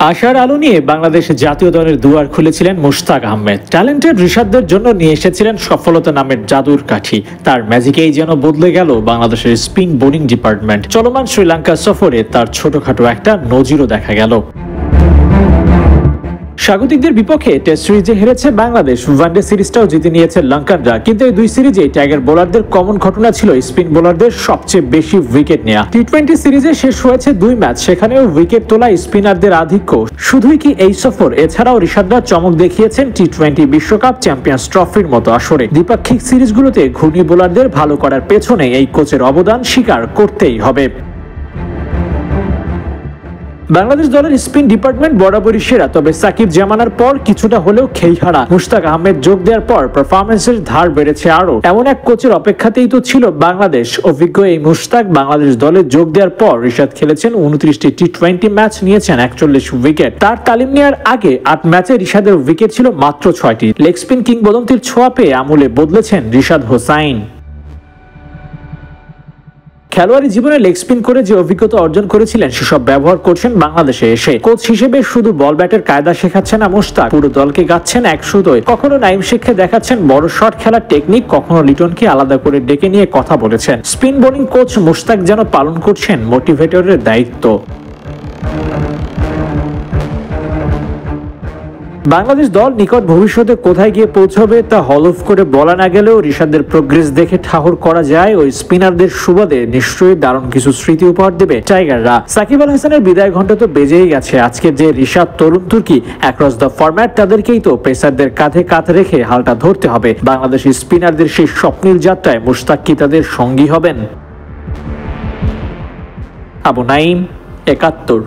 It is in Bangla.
আশার আলো নিয়ে বাংলাদেশ জাতীয় দলের দুয়ার খুলেছিলেন মুশতাক আহমেদ। ট্যালেন্টেড ঋষাদদের জন্য নিয়ে এসেছিলেন সফলতা নামের জাদুর কাঠি। তার ম্যাজিকেই যেন বদলে গেল বাংলাদেশের স্পিন বোলিং ডিপার্টমেন্ট। চলমান শ্রীলঙ্কা সফরে তার ছোটখাটো একটা নজিরও দেখা গেল। স্বাগতিকদের বিপক্ষে টেস্ট সিরিজে হেরেছে বাংলাদেশ, ওয়ানডে সিরিজটাও জিতে নিয়েছে লঙ্কানরা। কিন্তু এই দুই সিরিজে টাইগার বোলারদের কমন ঘটনা ছিল স্পিন বোলারদের সবচেয়ে বেশি উইকেট নেওয়া। টি-20 সিরিজে শেষ হয়েছে 2 ম্যাচ, সেখানেও উইকেট তোলা স্পিনারদের আধিক্য। শুধুই কি এই সফর, এছাড়াও ঋষাদরা চমক দেখিয়েছেন টি-20 বিশ্বকাপ, চ্যাম্পিয়ন্স ট্রফির মতো আসরে। দ্বিপাক্ষিক সিরিজগুলোতে ঘূর্ণি বোলারদের ভালো করার পেছনে এই কোচের অবদান স্বীকার করতেই হবে। বাংলাদেশ দলের স্পিন ডিপার্টমেন্ট বরাবরই সেরা, তবে সাকিব জামানার পর কিছুটা হলেও খেইহারা। মুশতাক আহমেদ যোগ দেওয়ার পর পারফরমেন্সের ধার বেড়েছে আরো। এমন এক কোচের অপেক্ষাতেই তো ছিল বাংলাদেশ। অভিজ্ঞ এই মুশতাক বাংলাদেশ দলে যোগ দেওয়ার পর ঋষাদ খেলেছেন 29টি টি-20 ম্যাচ, নিয়েছেন 41 উইকেট। তার তালিম নেওয়ার আগে 8 ম্যাচে ঋষাদের উইকেট ছিল মাত্র 6টি। লেগ স্পিন কিংবদন্তির ছোঁয়া পেয়ে আমূলে বদলেছেন রিশাদ হোসাইন। খেলোয়াড়ি জীবনে লেগ স্পিন করে যে অভিজ্ঞতা অর্জন করেছিলেন সেসব ব্যবহার করছেন বাংলাদেশে এসে। কোচ হিসেবে শুধু বল ব্যাটের কায়দা শেখাচ্ছেন না মুশতাক, পুরো দলকে গাচ্ছেন এক সুতোয়। কখনো নাইম শেখকে দেখাচ্ছেন বড় শট খেলার টেকনিক, কখনো লিটনকে আলাদা করে ডেকে নিয়ে কথা বলেছেন। স্পিন বোলিং কোচ মুশতাক যেন পালন করছেন মোটিভেটরের দায়িত্ব। বাংলাদেশ দল নিকট ভবিষ্যতে কোথায় গিয়ে পৌঁছবে তা হলফ করে বলা না গেলেও ঋষাদের প্রোগ্রেস দেখে ঠাহর করা যায় ওই স্পিনারদের সুবাদে নিশ্চয়ই দারুণ কিছু স্মৃতি উপহার দেবে টাইগাররা। সাকিব আল হাসানের বিদায় ঘণ্টা তো বেজেই গেছে। আজকে যে ঋষাদ তরুণ তুর্কি অ্যাক্রস দ্য ফরম্যাট, তাদেরকেই তো পেসারদের কাঁধে কাঁধ রেখে হালটা ধরতে হবে। বাংলাদেশি স্পিনারদের সেই স্বপ্নের যাত্রায় মুশতাক কি তাদের সঙ্গী হবেন? আবু নাইম, ৭১।